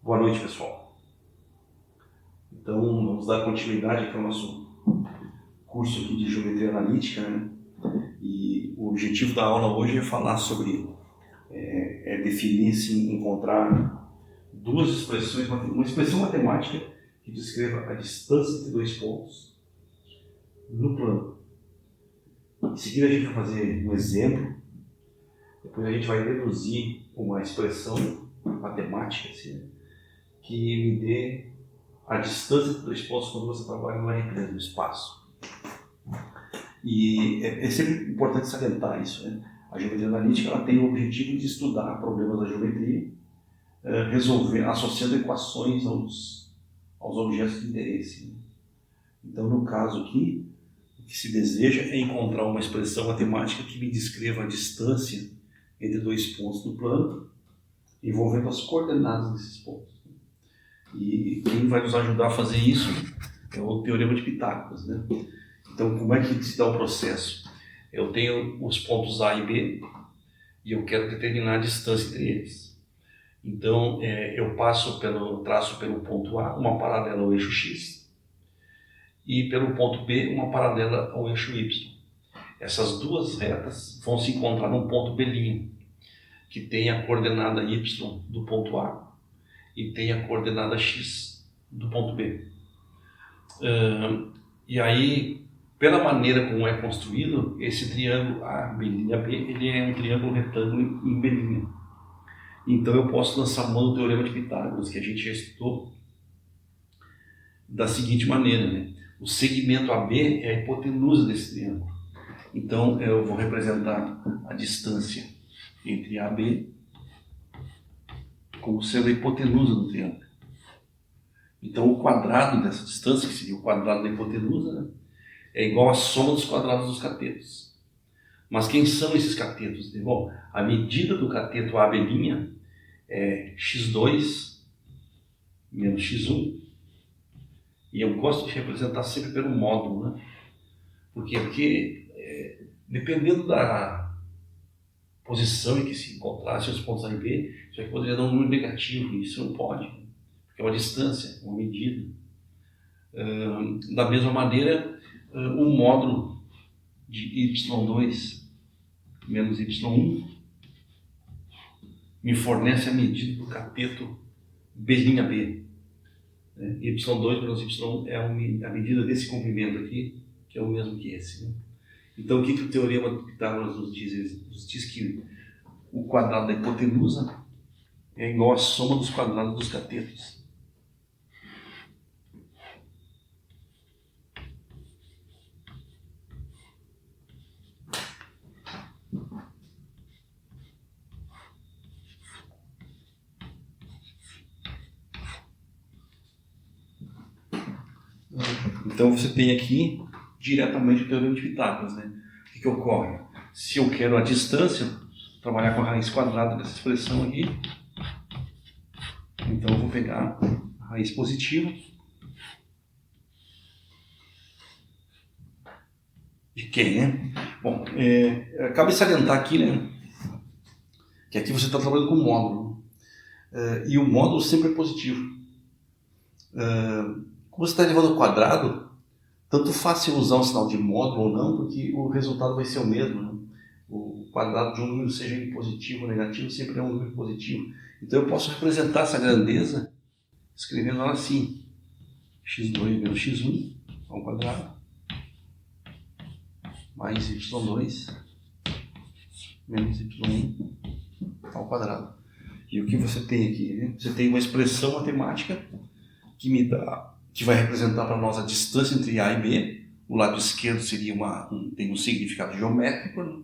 Boa noite, pessoal. Então, vamos dar continuidade aqui ao nosso curso aqui de Geometria Analítica, né? E o objetivo da aula hoje é falar sobre, definir, sim, encontrar duas expressões, uma expressão matemática que descreva a distância entre dois pontos no plano. Em seguida a gente vai fazer um exemplo, depois a gente vai deduzir uma expressão matemática, assim, que me dê a distância entre dois pontos quando você trabalha numa represa no espaço. E é sempre importante salientar isso, né? A geometria analítica ela tem o objetivo de estudar problemas da geometria, associando equações aos objetos de interesse. Então, no caso aqui, o que se deseja é encontrar uma expressão matemática que me descreva a distância entre dois pontos do plano, envolvendo as coordenadas desses pontos. E quem vai nos ajudar a fazer isso é o Teorema de Pitágoras, né? Então, como é que se dá o processo? Eu tenho os pontos A e B e eu quero determinar a distância entre eles. Então, eu traço pelo ponto A uma paralela ao eixo X e pelo ponto B uma paralela ao eixo Y. Essas duas retas vão se encontrar num ponto B', que tem a coordenada Y do ponto A e tem a coordenada X do ponto B. E aí, pela maneira como é construído, esse triângulo AB', ele é um triângulo retângulo em B'. Então eu posso lançar mão do Teorema de Pitágoras, que a gente já estudou, da seguinte maneira, né? O segmento AB é a hipotenusa desse triângulo. Então eu vou representar a distância entre A e B como sendo a hipotenusa do triângulo. Então o quadrado dessa distância, que seria o quadrado da hipotenusa, né, é igual à soma dos quadrados dos catetos. Mas quem são esses catetos? Bom, a medida do cateto AB' é x2 menos x1. E eu gosto de representar sempre pelo módulo, né? Por quê? Porque dependendo da posição em que se encontrassem os pontos A e B, isso aqui poderia dar um número negativo, e isso não pode, porque é uma distância, uma medida. Da mesma maneira, o módulo de y2 menos y1 me fornece a medida do cateto B'B. Y2 menos y1 é a medida desse comprimento aqui, que é o mesmo que esse, né? Então, o que o Teorema de Pitágoras nos diz? Ele nos diz que o quadrado da hipotenusa é igual à soma dos quadrados dos catetos. Então você tem aqui diretamente o Teorema de Pitágoras, né? O que ocorre? Se eu quero a distância, trabalhar com a raiz quadrada dessa expressão aqui, então eu vou pegar a raiz positiva de quem, né? Bom, cabe salientar aqui, né, que aqui você está trabalhando com módulo, e o módulo sempre é positivo. Como você está elevando ao quadrado, tanto faz se usar um sinal de módulo ou não, porque o resultado vai ser o mesmo, né? O quadrado de um número, seja ele positivo ou negativo, sempre é um número positivo. Então eu posso representar essa grandeza escrevendo ela assim: x2 menos x1 ao quadrado mais y2 menos y1 ao quadrado. E o que você tem aqui, né? Você tem uma expressão matemática que vai representar para nós a distância entre A e B. O lado esquerdo seria tem um significado geométrico, né?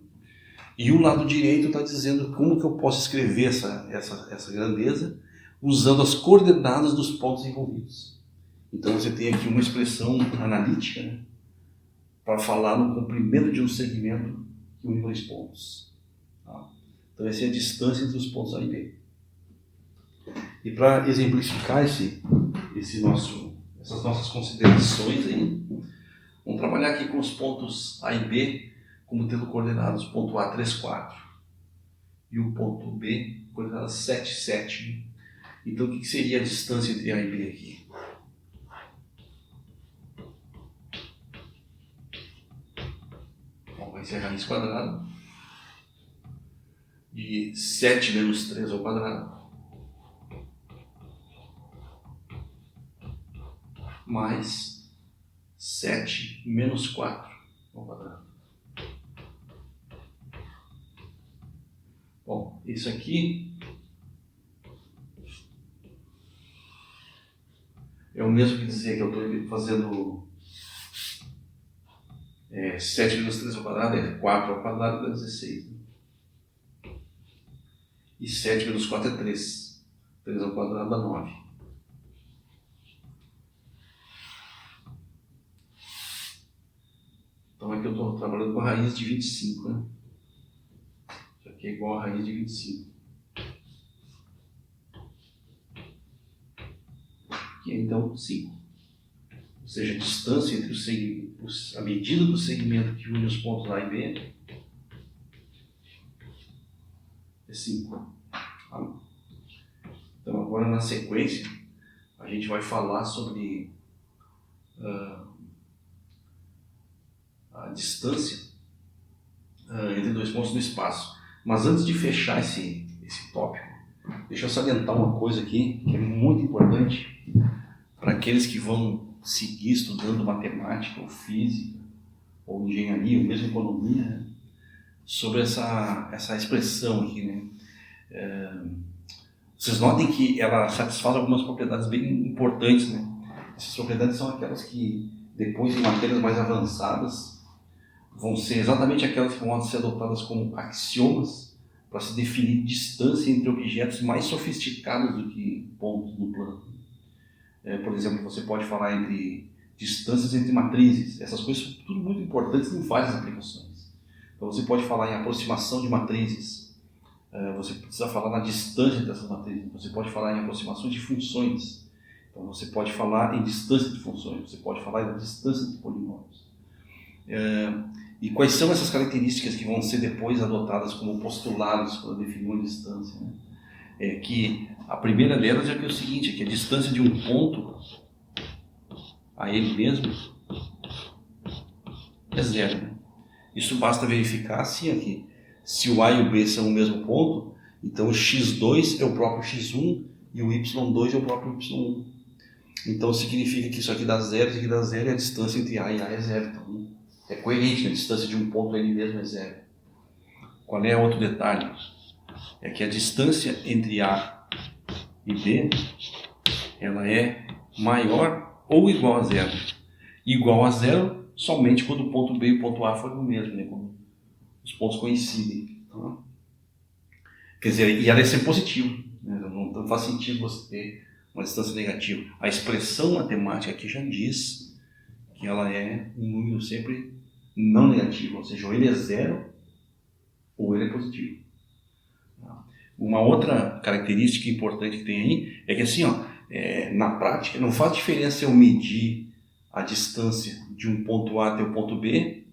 E o lado direito está dizendo como que eu posso escrever essa grandeza usando as coordenadas dos pontos envolvidos. Então você tem aqui uma expressão analítica, né, para falar no comprimento de um segmento que une dois pontos. Tá? Então essa é a distância entre os pontos A e B. E para exemplificar essas nossas considerações aí, vamos trabalhar aqui com os pontos A e B como tendo coordenadas o ponto A 3, 4 e o ponto B coordenadas 7, 7. Então, o que seria a distância entre A e B aqui? Bom, vai ser a raiz quadrada de 7 menos 3 ao quadrado mais 7 menos 4 ao quadrado. Bom, isso aqui é o mesmo que dizer que eu estou fazendo 7 menos 3 ao quadrado é 4 ao quadrado dá 16. E 7 menos 4 é 3. 3 ao quadrado dá 9. Então aqui eu estou trabalhando com a raiz de 25, né? Isso aqui é igual a raiz de 25. Que é então 5. Ou seja, a distância entre a medida do segmento que une os pontos A e B é 5. Então agora na sequência a gente vai falar sobre a distância entre dois pontos no espaço. Mas antes de fechar esse tópico, deixa eu salientar uma coisa aqui que é muito importante para aqueles que vão seguir estudando matemática ou física ou engenharia ou mesmo economia, né? Sobre essa expressão aqui, né? Vocês notem que ela satisfaz algumas propriedades bem importantes, né? Essas propriedades são aquelas que depois em matérias mais avançadas vão ser exatamente aquelas que vão ser adotadas como axiomas para se definir distância entre objetos mais sofisticados do que pontos no plano. Por exemplo, você pode falar entre distâncias entre matrizes. Essas coisas são tudo muito importantes em várias aplicações. Então você pode falar em aproximação de matrizes. Você precisa falar na distância dessas matrizes. Você pode falar em aproximações de funções. Então você pode falar em distância de funções. Você pode falar em distância de polinômios. E quais são essas características que vão ser depois adotadas como postulados para definir uma distância, né? Que a primeira delas é que é o seguinte, que a distância de um ponto a ele mesmo é 0. Né? Isso basta verificar assim aqui. Se o A e o B são o mesmo ponto, então o x2 é o próprio x1 e o y2 é o próprio y1. Então significa que isso aqui dá 0, isso aqui dá 0 e a distância entre A e A é 0. Então é coerente, a distância de um ponto a ele mesmo é 0. Qual é outro detalhe? É que a distância entre A e B ela é maior ou igual a 0. Igual a 0 somente quando o ponto B e o ponto A forem o mesmo, né? Quando os pontos coincidem. Então, quer dizer, e ela é sempre positiva, né? Não faz sentido você ter uma distância negativa. A expressão matemática aqui já diz que ela é um número sempre não negativo, ou seja, ou ele é 0 ou ele é positivo. Uma outra característica importante que tem aí é que assim, na prática não faz diferença eu medir a distância de um ponto A até o ponto B,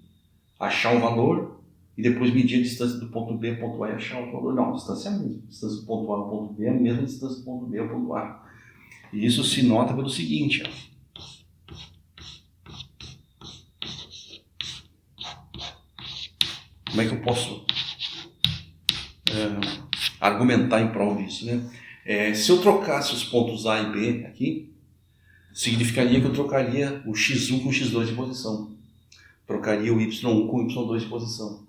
achar um valor e depois medir a distância do ponto B ao ponto A e achar o valor. Não, a distância é a mesma. A distância do ponto A ao ponto B é a mesma distância do ponto B ao ponto A. E isso se nota pelo seguinte, como é que eu posso argumentar em prol disso, né? Se eu trocasse os pontos A e B aqui, significaria que eu trocaria o x1 com o x2 de posição. Trocaria o y1 com o y2 de posição.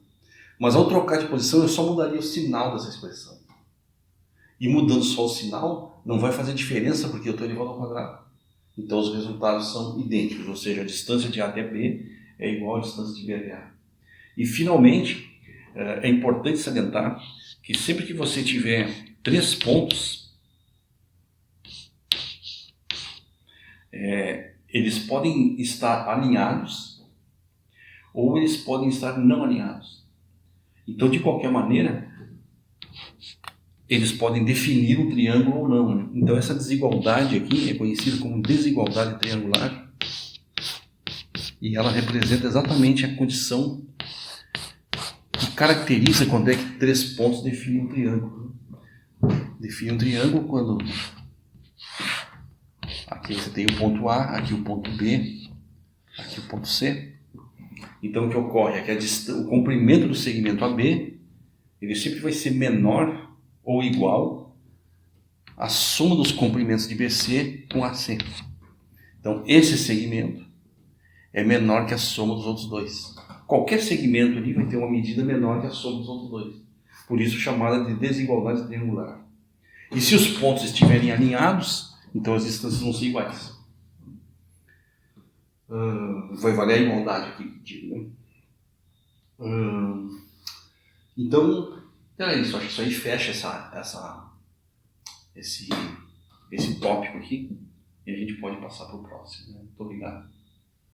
Mas ao trocar de posição, eu só mudaria o sinal dessa expressão. E mudando só o sinal, não vai fazer diferença porque eu estou elevado ao quadrado. Então os resultados são idênticos, ou seja, a distância de A até B é igual à distância de B até A. E finalmente, é importante salientar que sempre que você tiver 3 pontos, eles podem estar alinhados ou eles podem estar não alinhados. Então, de qualquer maneira, eles podem definir um triângulo ou não. Né? Então, essa desigualdade aqui é conhecida como desigualdade triangular e ela representa exatamente a condição que caracteriza quando é que 3 pontos definem um triângulo. Define um triângulo quando Aqui você tem o ponto A, aqui o ponto B, aqui o ponto C. Então o que ocorre é que o comprimento do segmento AB ele sempre vai ser menor ou igual à soma dos comprimentos de BC com AC. Então esse segmento é menor que a soma dos outros dois. Qualquer segmento ali vai ter uma medida menor que a soma dos outros dois. Por isso chamada de desigualdade triangular. E se os pontos estiverem alinhados, então as distâncias vão ser iguais. Vai valer a igualdade aqui, digo, né? Então é isso. Acho que isso aí fecha esse tópico aqui. E a gente pode passar para o próximo. Né? Muito obrigado.